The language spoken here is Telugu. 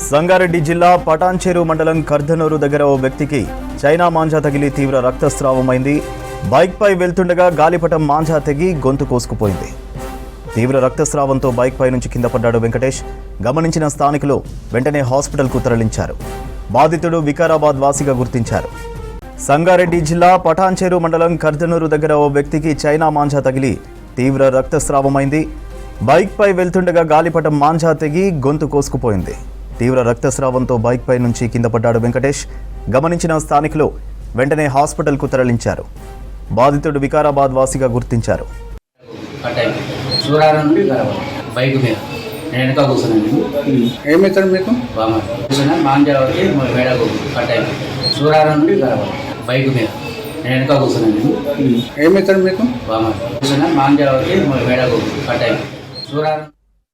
సంగారెడ్డి జిల్లా పటాన్చెరు మండలం కర్ధనూరు దగ్గర ఓ వ్యక్తికి చైనా మాంజా తగిలి తీవ్ర రక్తస్రావమైంది. బైక్పై వెళ్తుండగా గాలిపటం మాంజా తెగి గొంతు కోసుకుపోయింది. తీవ్ర రక్తస్రావంతో బైక్పై నుంచి కింద పడ్డాడు వెంకటేష్. గమనించిన స్థానికులు వెంటనే హాస్పిటల్కు తరలించారు. బాధితుడు వికారాబాద్ వాసిగా గుర్తించారు. సంగారెడ్డి జిల్లా పటాన్చెరు మండలం కర్ధనూరు దగ్గర ఓ వ్యక్తికి చైనా మాంజా తగిలి తీవ్ర రక్తస్రావమైంది. బైక్పై వెళ్తుండగా గాలిపటం మాంజా తెగి గొంతు కోసుకుపోయింది. తీవ్ర రక్తస్రావంతో బైక్పై నుంచి కింద పడ్డాడు వెంకటేష్. గమనించిన స్థానికులు వెంటనే హాస్పిటల్కు తరలించారు. బాధితుడు వికారాబాద్ వాసిగా గుర్తించారు. బైక్ మీద నేను వెనక కూర్చున్నాను. ఏమవుతాడు మీకు కూర్చున్నాను మాంజావకి మేడకు కట్టాయి. సూరారం నుండి బైక్ మీద నేను వెనక కూర్చున్నాను. ఏమవుతాడు మీకు కూర్చున్నాను మాంజావకి మేడకు కట్టాయి. సూరారం